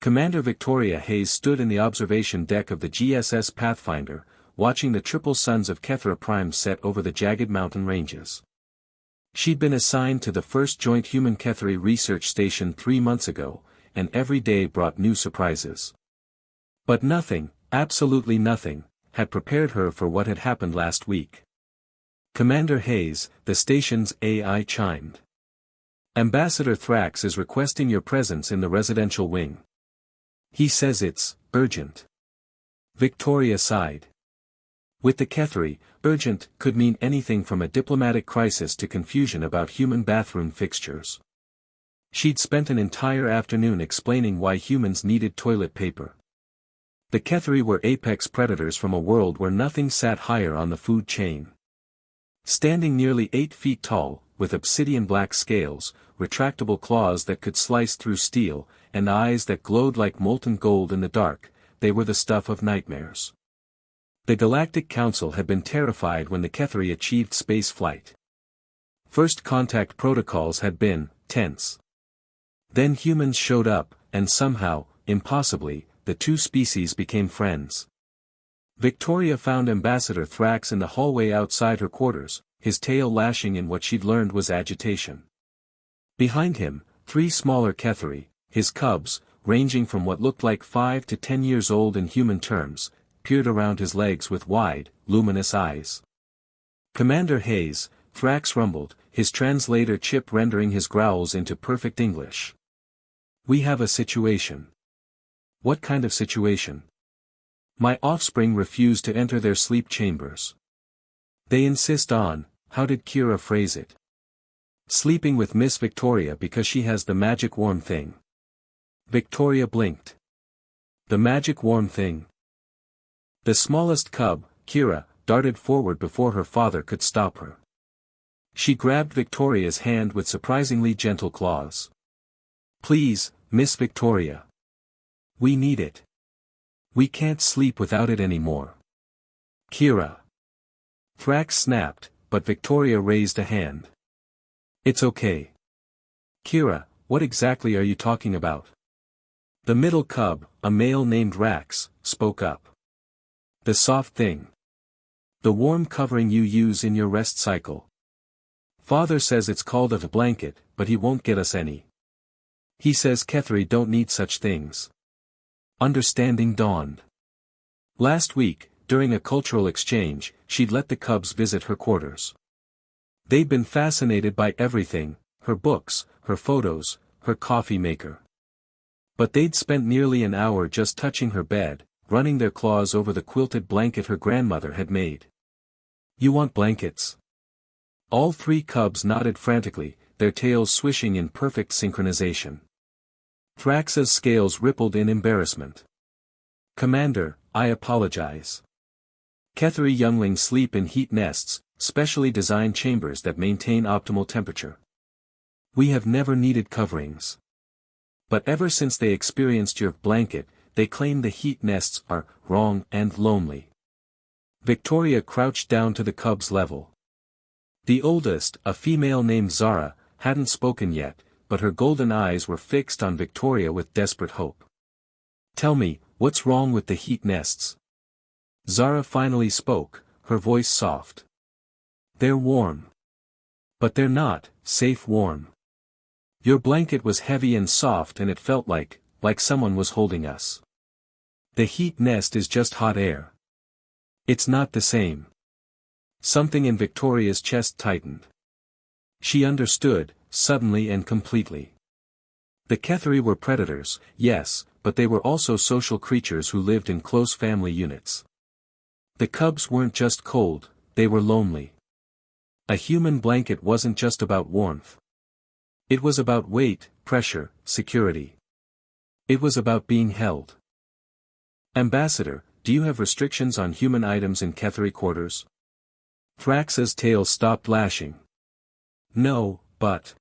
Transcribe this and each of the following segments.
Commander Victoria Hayes stood in the observation deck of the GSS Pathfinder, watching the triple suns of Kethra Prime set over the jagged mountain ranges. She'd been assigned to the first joint human Kethri research station 3 months ago, and every day brought new surprises. But nothing, absolutely nothing, had prepared her for what had happened last week. "Commander Hayes," the station's AI chimed. "Ambassador Thrax is requesting your presence in the residential wing. He says it's urgent." Victoria sighed. With the Kethri, urgent could mean anything from a diplomatic crisis to confusion about human bathroom fixtures. She'd spent an entire afternoon explaining why humans needed toilet paper. The Kethri were apex predators from a world where nothing sat higher on the food chain. Standing nearly 8 feet tall, with obsidian black scales, retractable claws that could slice through steel, and eyes that glowed like molten gold in the dark, they were the stuff of nightmares. The Galactic Council had been terrified when the Kethri achieved space flight. First contact protocols had been tense. Then humans showed up, and somehow, impossibly, the two species became friends. Victoria found Ambassador Thrax in the hallway outside her quarters, his tail lashing in what she'd learned was agitation. Behind him, 3 smaller Kethri, his cubs, ranging from what looked like 5 to 10 years old in human terms, peered around his legs with wide, luminous eyes. "Commander Hayes," Thrax rumbled, his translator chip rendering his growls into perfect English. "We have a situation." "What kind of situation?" "My offspring refuse to enter their sleep chambers. They insist on," how did Kira phrase it? "Sleeping with Miss Victoria because she has the magic warm thing." Victoria blinked. "The magic warm thing?" The smallest cub, Kira, darted forward before her father could stop her. She grabbed Victoria's hand with surprisingly gentle claws. "Please, Miss Victoria. We need it. We can't sleep without it anymore." "Kira." Thrax snapped, but Victoria raised a hand. "It's okay." "Kira, what exactly are you talking about?" The middle cub, a male named Rax, spoke up. "The soft thing. The warm covering you use in your rest cycle. Father says it's called a blanket, but he won't get us any. He says Kethri don't need such things." Understanding dawned. Last week, during a cultural exchange, she'd let the cubs visit her quarters. They'd been fascinated by everything, her books, her photos, her coffee maker. But they'd spent nearly an hour just touching her bed, running their claws over the quilted blanket her grandmother had made. "You want blankets?" All 3 cubs nodded frantically, their tails swishing in perfect synchronization. Thrax's scales rippled in embarrassment. "Commander, I apologize. Kethri younglings sleep in heat nests, specially designed chambers that maintain optimal temperature. We have never needed coverings. But ever since they experienced your blanket, they claim the heat nests are wrong and lonely." Victoria crouched down to the cub's level. The oldest, a female named Zara, hadn't spoken yet, but her golden eyes were fixed on Victoria with desperate hope. "Tell me, what's wrong with the heat nests?" Zara finally spoke, her voice soft. "They're warm. But they're not safe warm. Your blanket was heavy and soft and it felt like someone was holding us. The heat nest is just hot air. It's not the same." Something in Victoria's chest tightened. She understood, suddenly and completely. The Kethri were predators, yes, but they were also social creatures who lived in close family units. The cubs weren't just cold, they were lonely. A human blanket wasn't just about warmth. It was about weight, pressure, security. It was about being held. "Ambassador, do you have restrictions on human items in Kethri quarters?" Thrax's tail stopped lashing. "No, but..."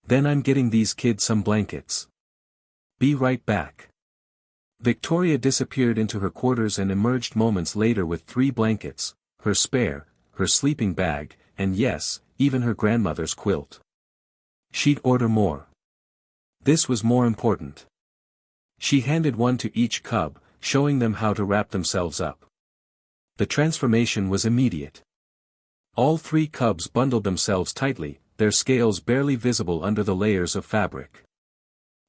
"Then I'm getting these kids some blankets. Be right back." Victoria disappeared into her quarters and emerged moments later with 3 blankets, her spare, her sleeping bag, and yes, even her grandmother's quilt. She'd order more. This was more important. She handed one to each cub, showing them how to wrap themselves up. The transformation was immediate. All 3 cubs bundled themselves tightly, their scales barely visible under the layers of fabric.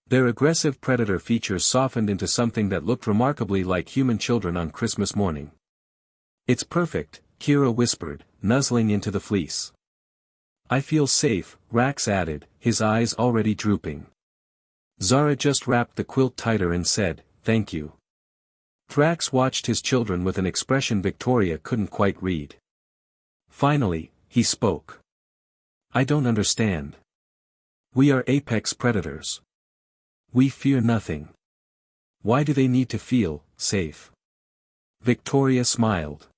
Their aggressive predator features softened into something that looked remarkably like human children on Christmas morning. "It's perfect," Kira whispered, nuzzling into the fleece. "I feel safe," Rax added, his eyes already drooping. Zara just wrapped the quilt tighter and said, "Thank you." Thrax watched his children with an expression Victoria couldn't quite read. Finally, he spoke. "I don't understand. We are apex predators. We fear nothing. Why do they need to feel safe?" Victoria smiled.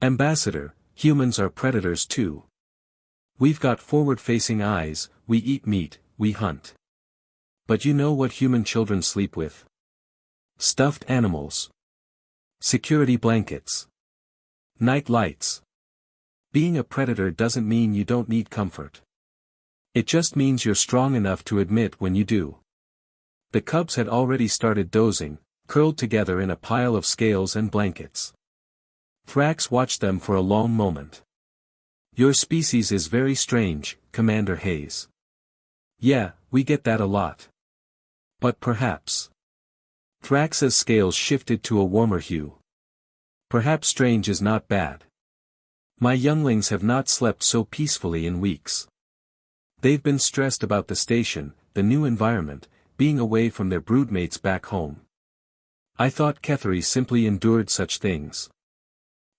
"Ambassador, humans are predators too. We've got forward-facing eyes, we eat meat, we hunt. But you know what human children sleep with? Stuffed animals. Security blankets. Night lights. Being a predator doesn't mean you don't need comfort. It just means you're strong enough to admit when you do." The cubs had already started dozing, curled together in a pile of scales and blankets. Thrax watched them for a long moment. "Your species is very strange, Commander Hayes." "Yeah, we get that a lot. But perhaps." Thrax's scales shifted to a warmer hue. "Perhaps strange is not bad. My younglings have not slept so peacefully in weeks. They've been stressed about the station, the new environment, being away from their broodmates back home. I thought Ketheri simply endured such things.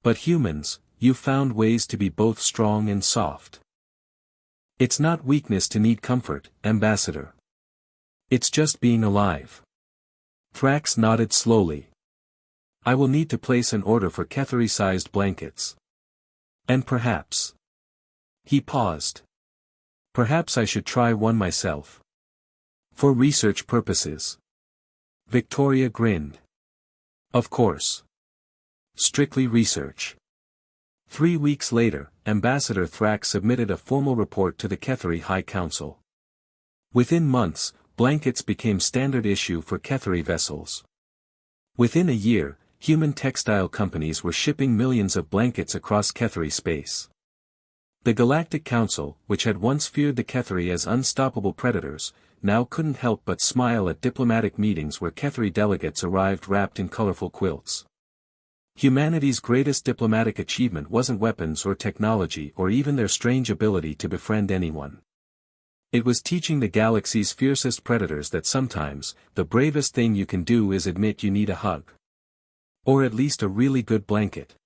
But humans, you've found ways to be both strong and soft. It's not weakness to need comfort, Ambassador. It's just being alive." Thrax nodded slowly. "I will need to place an order for Ketheri-sized blankets. And perhaps." He paused. "Perhaps I should try one myself. For research purposes." Victoria grinned. "Of course. Strictly research." 3 weeks later, Ambassador Thrax submitted a formal report to the Ketheri High Council. Within months, blankets became standard issue for Ketheri vessels. Within a year, human textile companies were shipping millions of blankets across Ketheri space. The Galactic Council, which had once feared the Ketheri as unstoppable predators, now couldn't help but smile at diplomatic meetings where Ketheri delegates arrived wrapped in colorful quilts. Humanity's greatest diplomatic achievement wasn't weapons or technology or even their strange ability to befriend anyone. It was teaching the galaxy's fiercest predators that sometimes, the bravest thing you can do is admit you need a hug. Or at least a really good blanket.